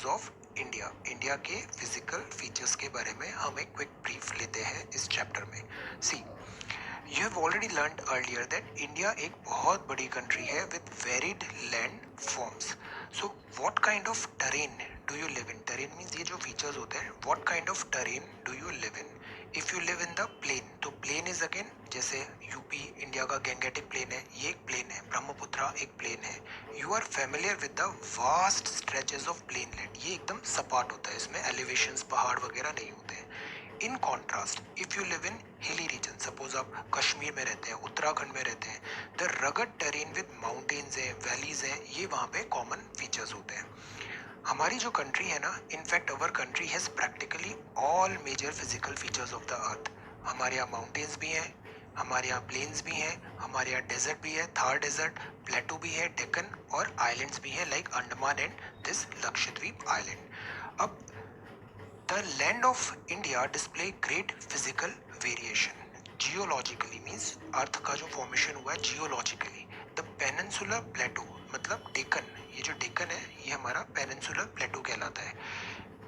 Of India, India के physical features के बारे में हम एक क्विक ब्रीफ लेते हैं इस चैप्टर में। See, you have already learned earlier that India एक बहुत बड़ी कंट्री है with varied land forms. So what kind of terrain do you live in? Terrain means ये जो फीचर्स होते हैं, what kind of terrain do you live in? If you live in the plain, तो plain is again, जैसे UP India का Gangetic plain है, ये एक प्लेन है। ब्रह्मपुत्रा एक प्लेन है। You are familiar with the vast stretches of plain land, ये एकदम सपाट होता है, इसमें एलिवेशंस पहाड़ वगैरह नहीं होते हैं। In contrast, if you live in hilly region, suppose आप कश्मीर में रहते हैं, उत्तराखंड में रहते हैं, the rugged terrain with mountains है, वैलीज हैं, ये वहाँ पे कॉमन फीचर्स होते हैं। हमारी जो कंट्री है ना, in fact our country has practically all major physical features of the earth. हमारे यहाँ माउंटेन्स भी हैं, हमारे यहाँ प्लेन्स भी हैं, हमारे यहाँ डेजर्ट भी है, थार डेजर्ट, प्लेटू भी है, डेक्कन, और आइलैंड्स भी हैं like Andaman and this Lakshadweep island. अब the land of India display great physical variation geologically, means earth का जो फॉर्मेशन हुआ है जियोलॉजिकली। द पेनिनसुलर प्लेटू, मतलब डेक्कन, ये जो डेक्कन है ये हमारा पेनिनसुलर प्लेटू कहलाता है,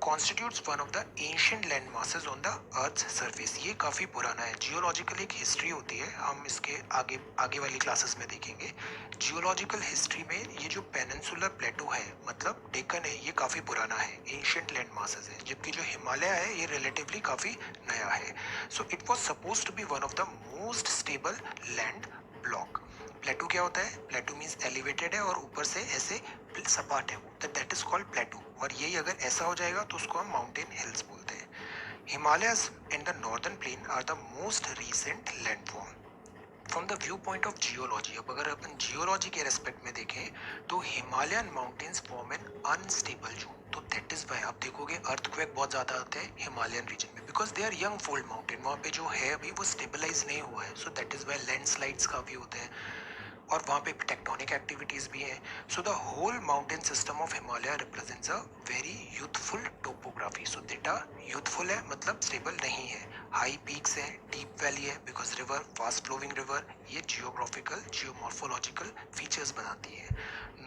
constitutes one of the ancient land masses on the earth surface. ये काफ़ी पुराना है। जियोलॉजिकल एक हिस्ट्री होती है, हम इसके आगे आगे वाली क्लासेस में देखेंगे। जियोलॉजिकल हिस्ट्री में ये जो पेनिनसुलर प्लेटू है, मतलब डेक्कन है, ये काफ़ी पुराना है, एंशिएंट लैंड मासेस है, जबकि जो हिमालय है ये रिलेटिवली काफ़ी नया है। So it was suppose to be one of the most stable land block. Plateau क्या होता है? प्लेटू मीन्स एलिवेटेड है और ऊपर से ऐसे सपाट है वो, दैट इज कॉल्ड प्लेटू। और यही अगर ऐसा हो जाएगा तो उसको हम माउंटेन हिल्स बोलते हैं। Himalayas and the northern plain are the most recent landform from the view point of geology. अब अगर अपन जियोलॉजी के रेस्पेक्ट में देखें तो Himalayan mountains form an unstable zone, तो दैट इज वाई आप देखोगे अर्थक्वेक बहुत ज़्यादा आते हैं हिमालयन रीजन में, because they are young fold mountain, वहाँ पे जो है अभी वो स्टेबलाइज नहीं हुआ है। So that is why landslides काफ़ी होते हैं और वहाँ पे टेक्टोनिक एक्टिविटीज़ भी हैं। So the whole mountain system of Himalaya represents a very youthful topography. So data youthful है मतलब स्टेबल नहीं है। हाई पीक्स है, डीप वैली है, because river, fast flowing river, ये जियोग्राफिकल जियोमॉर्फोलॉजिकल फीचर्स बनाती है।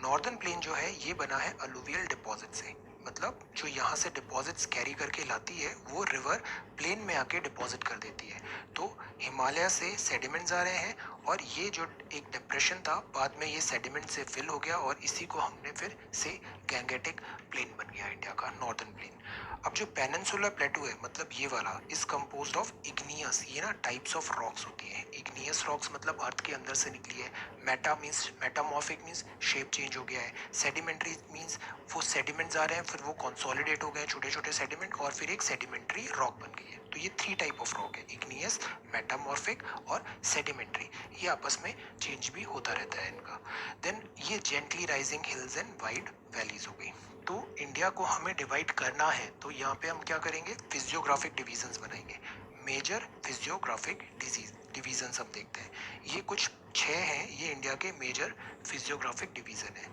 नॉर्दर्न प्लेन जो है ये बना है अलुवियल डिपॉजिट से, मतलब जो यहाँ से डिपॉजिट्स कैरी करके लाती है वो रिवर प्लेन में आके डिपॉजिट कर देती है। तो हिमालय से सेडिमेंट्स आ रहे हैं और ये जो एक डिप्रेशन था बाद में ये सेडिमेंट से फिल हो गया और इसी को हमने फिर से गैंगेटिक प्लेन बन गया इंडिया का नॉर्दर्न प्लेन। अब जो पेनिनसुलर प्लेटू है, मतलब ये वाला, इज कंपोज्ड ऑफ इग्नियस, ये ना टाइप्स ऑफ रॉक्स होती हैं। इग्नियस रॉक्स मतलब अर्थ के अंदर से निकली है। Meta means metamorphic means shape change हो गया है। सेडिमेंट्री मीन्स वो सेडिमेंट्स आ रहे हैं फिर वो कंसोलिडेट हो गए छोटे छोटे सेडिमेंट और फिर एक सेडिमेंट्री रॉक बन गई है। तो ये 3 टाइप ऑफ रॉक है, इग्नियस, मेटामॉर्फिक और सेडिमेंट्री। ये आपस में चेंज भी होता रहता है इनका। देन ये gently rising hills and wide valleys हो गई। तो इंडिया को हमें डिवाइड करना है तो यहाँ पे हम क्या करेंगे? फिजियोग्राफिक डिविजन्स बनाएंगे। मेजर फिजियोग्राफिक डिविजन्स हम देखते हैं, ये कुछ 6 हैं, ये इंडिया के मेजर फिजियोग्राफिक डिवीजन है।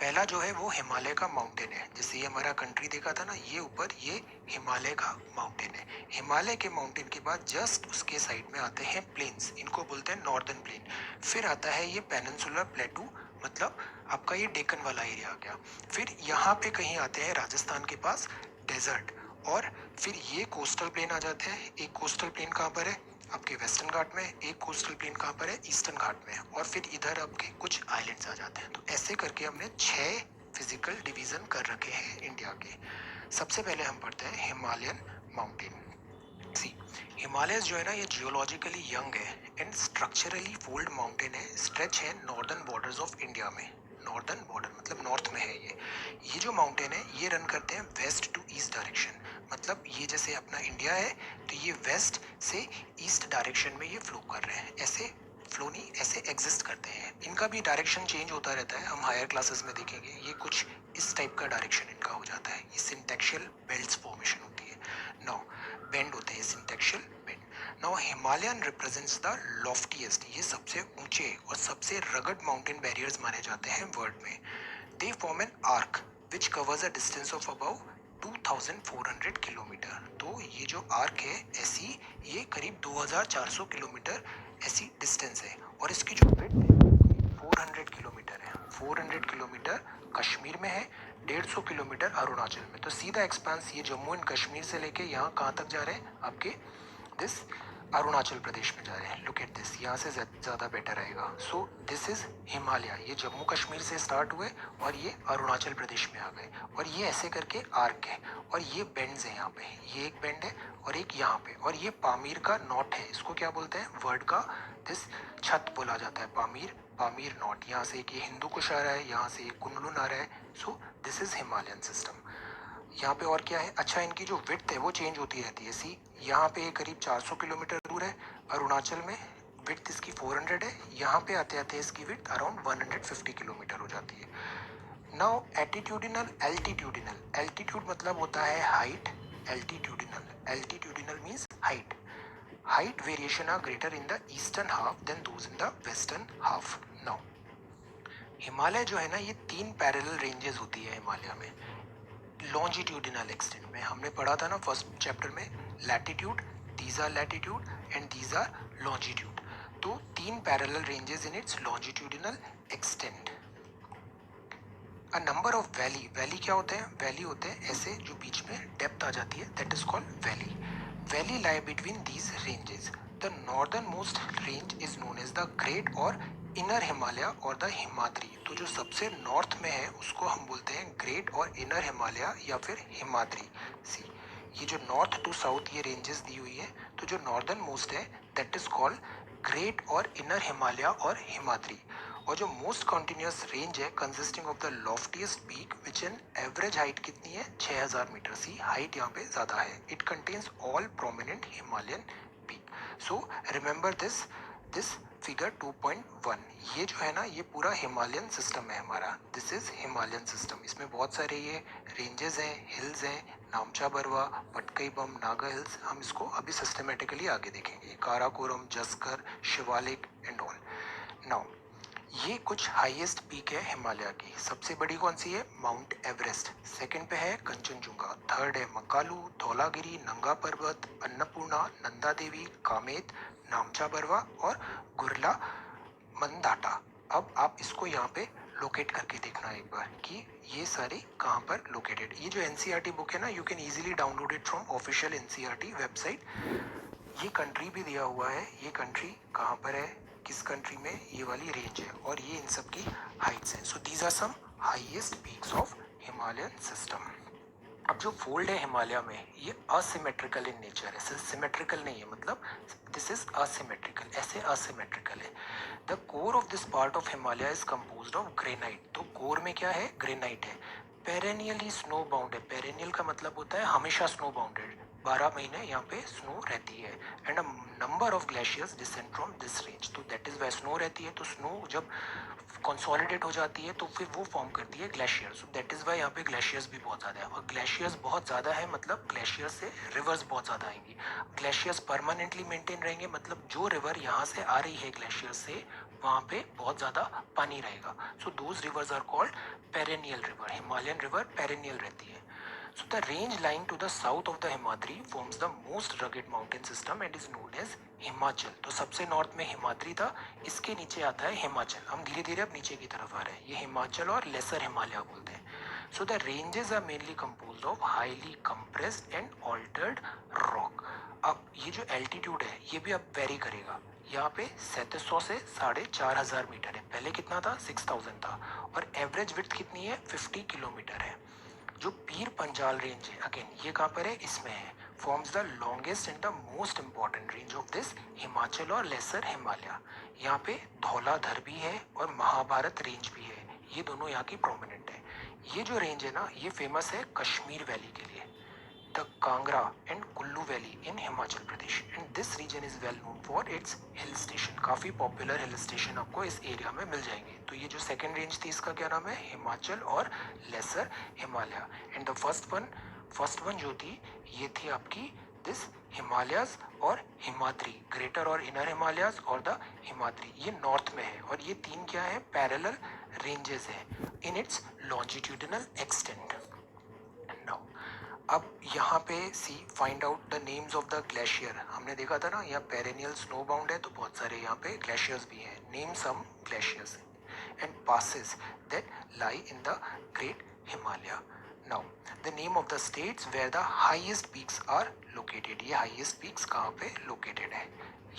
पहला जो है वो हिमालय का माउंटेन है, जैसे ये हमारा कंट्री देखा था ना, ये ऊपर ये हिमालय का माउंटेन है। हिमालय के माउंटेन के बाद जस्ट उसके साइड में आते हैं प्लेन्स, इनको बोलते हैं नॉर्दर्न प्लेन। फिर आता है ये पेनिनसुलर प्लेटू, मतलब आपका ये डेक्कन वाला एरिया आ गया। फिर यहाँ पे कहीं आते हैं राजस्थान के पास डेजर्ट, और फिर ये कोस्टल प्लेन आ जाते हैं। एक कोस्टल प्लेन कहाँ पर है? आपके वेस्टर्न घाट में। एक कोस्टल प्लेन कहाँ पर है? ईस्टर्न घाट में। और फिर इधर आपके कुछ आइलैंड्स आ जाते हैं। तो ऐसे करके हमने 6 फिजिकल डिवीजन कर रखे हैं इंडिया के। सबसे पहले हम पढ़ते हैं हिमालयन माउंटेन। सी, हिमालयस जो है ना ये जियोलॉजिकली यंग है एंड स्ट्रक्चरली फोल्ड माउंटेन है, स्ट्रेच है नॉर्दर्न बॉर्डर्स ऑफ इंडिया में। नॉर्दर्न बॉर्डर मतलब नॉर्थ में है ये जो माउंटेन है ये रन करते हैं वेस्ट टू ईस्ट डायरेक्शन, मतलब ये जैसे अपना इंडिया है तो ये वेस्ट से ईस्ट डायरेक्शन में ये फ्लो कर रहे हैं। ऐसे फ्लो नहीं, ऐसे एग्जिस्ट करते हैं। इनका भी डायरेक्शन चेंज होता रहता है, हम हायर क्लासेस में देखेंगे। ये कुछ इस टाइप का डायरेक्शन इनका हो जाता है, ये सिंटेक्शियल बेल्ट्स फॉर्मेशन होती है। नाउ बेंड होते हैं, syntaxial bend. Now Himalayan represents the loftiest, ये सबसे ऊंचे और सबसे रगड माउंटेन बैरियर्स माने जाते हैं वर्ल्ड में। They form an arc which covers a distance of about 2400 kilometre. तो ये जो आर्क है ऐसी, ये करीब 2400 किलोमीटर ऐसी डिस्टेंस है और इसकी जो विड्थ है 400 किलोमीटर है। 400 किलोमीटर कश्मीर में है, 150 किलोमीटर अरुणाचल में। तो सीधा एक्सपांस ये जम्मू एंड कश्मीर से लेके यहाँ कहाँ तक जा रहे हैं, आपके दिस अरुणाचल प्रदेश में जा रहे हैं। लुक एट दिस, यहाँ से ज़्यादा बेटर रहेगा। सो दिस इज़ हिमालय, ये जम्मू कश्मीर से स्टार्ट हुए और ये अरुणाचल प्रदेश में आ गए, और ये ऐसे करके आर्क है, और ये बेंड्स है यहाँ पे, ये एक बेंड है और एक यहाँ पे, और ये पामीर का नॉट है। इसको क्या बोलते हैं, वर्ड का दिस छत बोला जाता है, पामीर, पामीर नॉट। यहाँ से एक ये हिंदू कुश आ रहा है, यहाँ से एक कुनलुन आ रहा है। So this is Himalayan system. यहाँ पे और क्या है, अच्छा इनकी जो विड्थ है वो चेंज होती रहती है। सी यहाँ पे करीब 400 किलोमीटर दूर है, अरुणाचल में विड्थ इसकी 400 है, यहाँ पे आते आते इसकी विड्थ अराउंड 150 किलोमीटर हो जाती है। नाउ एटीट्यूडिनल, एल्टीट्यूडिनल, एल्टीट्यूड मतलब होता है height, altitudinal, altitudinal means height. Height variation are greater in the eastern half than those in the western half. Now Himalaya जो है ना, ये 3 पैरेलल रेंजेस होती है हिमालय में। लॉन्जिट्यूडिनल एक्सटेंट में हमने पढ़ा था ना फर्स्ट चैप्टर में, latitude, these are latitude and these are longitude. तो 3 parallel ranges in its longitudinal extent. A number of valley, valley क्या होते हैं, वैली होते हैं ऐसे जो बीच में डेप्थ आ जाती है, that is called valley. Valley lie between these ranges. The northern most range is known as the great or inner Himalaya or the Himadri. तो जो सबसे नॉर्थ में है उसको हम बोलते हैं ग्रेट और इनर हिमालय या फिर हिमाद्री। सी ये जो नॉर्थ टू साउथ ये रेंजेस दी हुई है, तो जो नॉर्दर्न मोस्ट है that is called great or inner Himalaya और हिमाद्री। और जो मोस्ट कॉन्टिन्यूस रेंज है consisting of the loftiest peak which in average height कितनी है, 6000 मीटर। सी हाइट यहाँ पे ज़्यादा है। It contains all prominent Himalayan peak. So remember this this figure 2.1, ये जो है ना ये पूरा हिमालयन सिस्टम है हमारा। This is Himalayan system. इसमें बहुत सारे ये रेंजेस हैं, हिल्स हैं, नामचा बरवा, पटकई बम, नागा हिल्स। हम इसको अभी सिस्टमेटिकली आगे देखेंगे, Karakoram, Zaskar, Shiwalik and all. Now ये कुछ हाईएस्ट पीक है हिमालय की। सबसे बड़ी कौन सी है, माउंट एवरेस्ट। सेकंड पे है कंचनजुंगा। थर्ड है मकालू, धौलागिरी, नंगा पर्वत, अन्नपूर्णा, नंदा देवी, कामेत, नामचा बरवा और गुरला मंदाटा। अब आप इसको यहाँ पे लोकेट करके देखना एक बार कि ये सारे कहाँ पर लोकेटेड। ये जो एनसीईआरटी बुक है ना, you can easily download it from official NCERT website. ये कंट्री भी दिया हुआ है, ये कंट्री कहाँ पर है, किस कंट्री में ये वाली रेंज है, और ये इन सब की हाइट्स हैं। So these are some highest peaks of Himalayan system. अब जो फोल्ड है हिमालय में ये असिमेट्रिकल इन नेचर है, सिमेट्रिकल नहीं है, मतलब दिस इज असिमेट्रिकल, ऐसे असिमेट्रिकल है। The core of this part of Himalaya is composed of granite. तो कोर में क्या है, ग्रेनाइट है। पेरेनियली स्नो बाउंड है, पेरेनियल का मतलब होता है हमेशा स्नो बाउंडेड, 12 महीने यहाँ पे स्नो रहती है। And a number of glaciers descend from this range. तो दैट इज वाई स्नो रहती है, तो स्नो जब कंसोलिडेट हो जाती है तो फिर वो फॉर्म करती है glacier. So that is why यहाँ पे ग्लेशियर्स भी बहुत ज़्यादा है, और ग्लेशियर्स बहुत ज़्यादा है मतलब ग्लेशियर से रिवर्स बहुत ज़्यादा आएंगी। ग्लेशियर्स परमानेंटली मेंटेन रहेंगे, मतलब जो रिवर यहाँ से आ रही है ग्लेशियर से वहाँ पे बहुत ज़्यादा पानी रहेगा। So those rivers are called perennial river. Himalayan river perennial रहती है। So the range lying to the south of the Himadri forms the most rugged mountain system and is known as Himachal. तो सबसे नॉर्थ में हिमाद्री था, इसके नीचे आता है हिमाचल। हम धीरे धीरे अब नीचे की तरफ आ रहे हैं, ये हिमाचल और लेसर हिमालय बोलते हैं। So the ranges are mainly composed of highly compressed and altered rock. अब ये जो एल्टीट्यूड है ये भी अब वेरी करेगा। यहाँ पे 3700 से 4500 मीटर है, पहले कितना था, 6000 था, और एवरेज विड्थ कितनी है, 50 किलोमीटर है। जो पीर पंजाल रेंज है, अगेन ये कहाँ पर है, इसमें है, forms the longest and the most important range of this Himachal और लेसर हिमालय। यहाँ पे धौलाधर भी है और महाभारत रेंज भी है, ये दोनों यहाँ की प्रोमिनेंट है। ये जो रेंज है ना ये फेमस है कश्मीर वैली के लिए, the Kangra and Kullu valley in Himachal Pradesh. And this region is well known for its hill station. काफ़ी पॉपुलर हिल स्टेशन आपको इस एरिया में मिल जाएंगे। तो ये जो सेकंड रेंज थी इसका क्या नाम है, हिमाचल और lesser Himalaya. And the first one जो थी ये थी आपकी दिस हिमालयस और हिमाद्री, ग्रेटर और इनर हिमालयस और द हिमाद्री, ये नॉर्थ में है। और ये तीन क्या है, पैरेलल रेंजेस है in its longitudinal extent. Now अब यहाँ पे see find out the names of the glacier. हमने देखा था ना यहाँ पेरेनियल स्नो बाउंड है तो बहुत सारे यहाँ पे ग्लेशियर्स भी हैं। Name some glaciers and passes that lie in the Great Himalaya. Now the name of the states where the highest peaks are located. ये हाईएस्ट पीक्स कहाँ पे लोकेटेड है.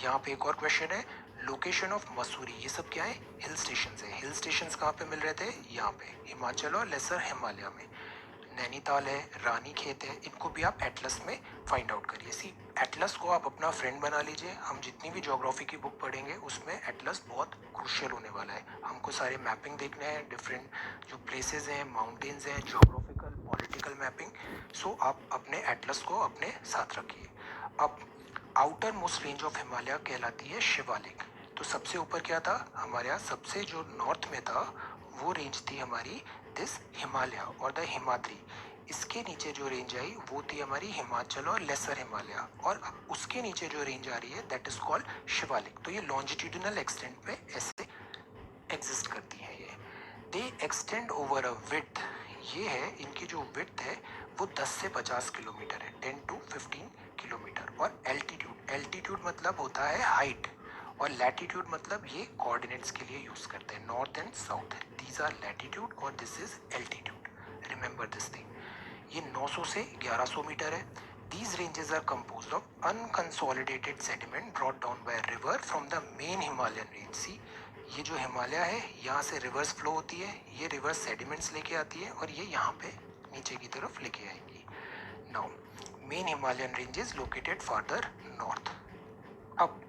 यहाँ पे एक और क्वेश्चन है, लोकेशन ऑफ मसूरी. ये सब क्या है, हिल स्टेशन है. हिल स्टेशन कहाँ पे मिल रहे थे, यहाँ पे हिमाचल और लेसर हिमालय में. नैनीताल है, रानी खेत है, इनको भी आप एटलस में फाइंड आउट करिए. सी एटलस को आप अपना फ्रेंड बना लीजिए. हम जितनी भी ज्योग्राफी की बुक पढ़ेंगे उसमें एटलस बहुत क्रूशियल होने वाला है. हमको सारे मैपिंग देखने हैं, डिफरेंट जो प्लेसेस हैं, माउंटेन्स हैं, ज्योग्राफिकल पॉलिटिकल मैपिंग. सो आप अपने एटलस को अपने साथ रखिए. अब outer most range of Himalaya कहलाती है शिवालिक. तो सबसे ऊपर क्या था हमारे यहाँ, सबसे जो नॉर्थ में था वो रेंज थी हमारी this Himalaya or the Himadri. इसके नीचे जो रेंज आई वो थी हमारी हिमाचल और लेसर हिमालय, और अब उसके नीचे जो रेंज आ रही है दैट इज कॉल्ड शिवालिक. तो ये लॉन्जिट्यूडिनल एक्सटेंट पे ऐसे एग्जिस्ट करती है. ये दे एक्सटेंड ओवर अ विड्थ. ये है इनकी जो विड्थ है वो 10 से 50 किलोमीटर है, 10 to 15 किलोमीटर. और एल्टीट्यूड, एल्टीट्यूड मतलब होता है हाइट, और लैटिट्यूड मतलब ये कोऑर्डिनेट्स के लिए यूज करते हैं, north and south. These are latitude और this is altitude. Remember this thing. ये 900 से 1100 मीटर है. These ranges are composed of unconsolidated sediment brought down by a river from the main Himalayan range. See, ये जो हिमालय है यहाँ से reverse flow होती है, ये रिवर्स सेडिमेंट्स लेके आती है और ये यहाँ पे नीचे की तरफ लेके आएंगी. Now main Himalayan range is located farther north. अब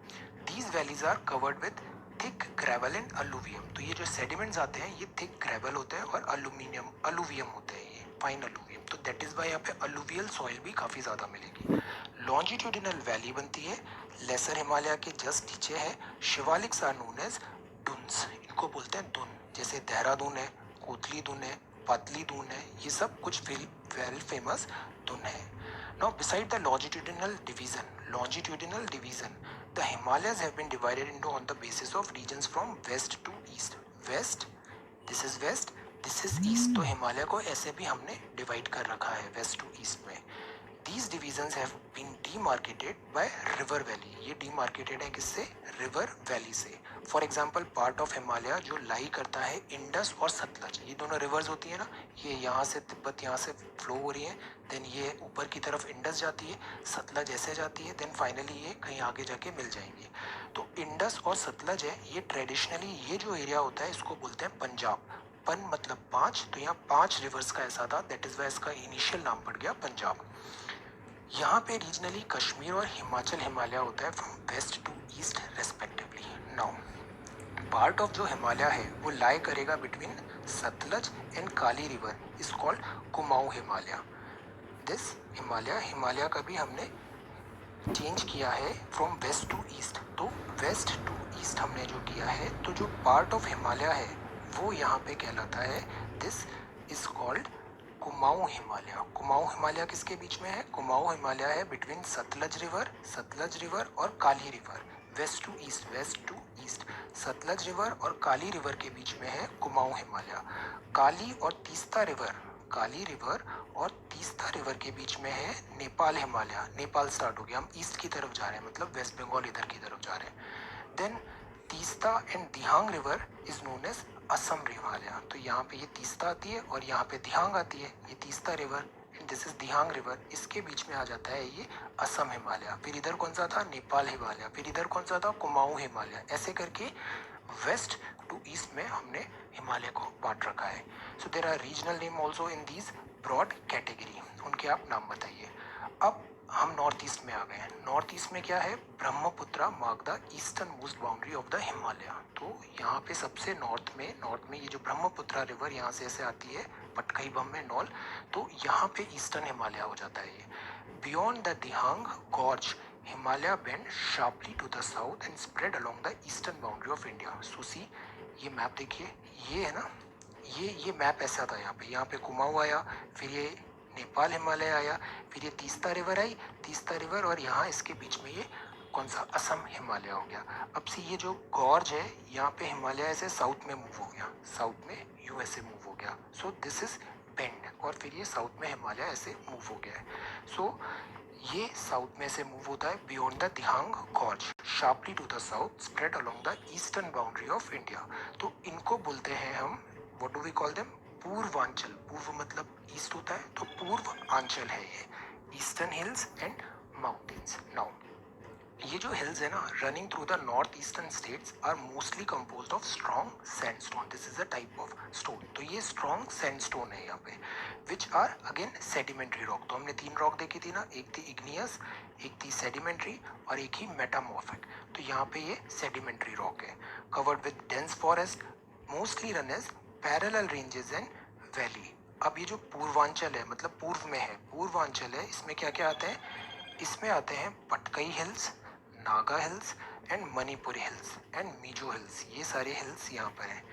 these valleys are covered with thick gravel and alluvium. तो ये जो सेडिमेंट्स आते हैं ये थिक ग्रेवल होते हैं और अलुवियम होते हैं, ये फाइन अलुवियम. तो दैट इज वाई यहाँ पे अलुवियल सॉइल भी काफ़ी ज़्यादा मिलेगी. लॉन्जिट्यूडिनल वैली बनती है लेसर हिमालय के जस्ट नीचे है. Shiwaliks are known as duns. इनको बोलते हैं दुन. जैसे देहरादून है, कोतली दुन है, पतली दून है, ये सब कुछ वेल फेमस दुन है. Now beside the longitudinal division, the Himalayas have been divided into on the basis of regions from west to east. West, this is west, this is east. तो हिमालय को ऐसे भी हमने डिवाइड कर रखा है वेस्ट टू ईस्ट में. These divisions have been demarcated by river valley. ये demarcated है किससे, रिवर वैली से. For example part of Himalaya जो लाई करता है इंडस और सतलज, ये दोनों रिवर्स होती है ना, ये यहाँ से तिब्बत यहाँ से फ्लो हो रही है, देन ये ऊपर की तरफ इंडस जाती है, सतलज ऐसे जाती है, देन फाइनली ये कहीं आगे जाके मिल जाएंगी. तो इंडस और सतलज है, ये ट्रेडिशनली ये जो एरिया होता है इसको बोलते हैं पंजाब. पन मतलब 5, तो यहाँ 5 रिवर्स का ऐसा था, दैट इज वाई इसका इनिशियल नाम पड़ गया पंजाब. यहाँ पे रीजनली कश्मीर और हिमाचल हिमालय होता है from west to east respectively. Now part of जो हिमालय है वो लाई करेगा between Sutlej and Kali river, is called Kumaon Himalaya. This Himalaya का भी हमने चेंज किया है फ्रॉम वेस्ट टू ईस्ट. तो वेस्ट टू ईस्ट हमने जो किया है, तो जो पार्ट ऑफ हिमालय है वो यहाँ पे कहलाता है, this is called Kumaon Himalaya. Kumaon Himalaya किसके बीच में है, कुमाऊं हिमालय है बिटवीन सतलज रिवर और Kali river. West to east Sutlej river और काली रिवर के बीच में है कुमाऊं हिमालय. काली रिवर और तीस्ता रिवर के बीच में है नेपाल हिमालय. नेपाल स्टार्ट हो गया, हम ईस्ट की तरफ जा रहे हैं, मतलब वेस्ट बंगाल इधर की तरफ जा रहे हैं. Then Teesta and Dihang river is known as Assam Himalaya. तो यहाँ पे ये तीस्ता आती है और यहाँ पे दिहांग आती है. ये Teesta river and this is Dihang river, इसके बीच में आ जाता है ये असम हिमालय. फिर इधर कौन सा था, नेपाल हिमालय. फिर इधर कौन सा था, कुमाऊं हिमालय. ऐसे करके वेस्ट टू ईस्ट में हमने हिमालय को बांट रखा है. So there are regional name also in these broad category. उनके आप नाम बताइए. अब हम नॉर्थ ईस्ट में आ गए हैं. नॉर्थ ईस्ट में क्या है, Brahmaputra mark the eastern most boundary of the Himalaya. तो यहाँ पे सबसे नॉर्थ में ये जो ब्रह्मपुत्रा रिवर यहाँ से ऐसे आती है पटकई बम में नॉल, तो यहाँ पे ईस्टर्न हिमालय हो जाता है ये. Beyond the Dihang gorge Himalaya bend sharply to the south and spread along the eastern boundary of India. So see ये मैप देखिए, ये है ना, ये मैप ऐसा था. यहाँ पे कुमाऊं आया, फिर ये नेपाल हिमालय आया, फिर ये तीस्ता रिवर और यहाँ इसके बीच में ये कौन सा, असम हिमालय हो गया. अब से ये जो गॉर्ज है यहाँ पे हिमालय ऐसे साउथ में मूव हो गया, साउथ में यूएसए मूव हो गया. सो दिस इज बेंड, और फिर ये साउथ में हिमालय ऐसे मूव हो गया है. सो ये साउथ में से मूव होता है beyond the Dihang gorge sharply to the south spread along the eastern boundary of India. तो इनको बोलते हैं हम, what do we call them, Purvanchal, पूर्व मतलब ईस्ट होता है, तो पूर्वांचल है ये, eastern hills and mountains. Now ये जो हिल्स है ना, running through the north eastern states are mostly composed of strong sandstone. This is a type of stone. तो ये स्ट्रॉन्ग सैंडस्टोन है यहाँ पे, which are again sedimentary rock. तो हमने 3 रॉक देखी थी ना, एक थी इग्नियस, एक थी सेडिमेंट्री और एक ही मेटामॉर्फिक। तो यहाँ पे ये सेडिमेंट्री रॉक है, covered with dense forest, mostly run as parallel ranges and valley. अब ये जो पूर्वांचल है, मतलब पूर्व में है, पूर्वांचल है, इसमें क्या क्या आता है? इसमें आते हैं Patkai hills, Naga hills and Manipuri hills and Mizo hills. ये सारे हिल्स यहाँ पर हैं।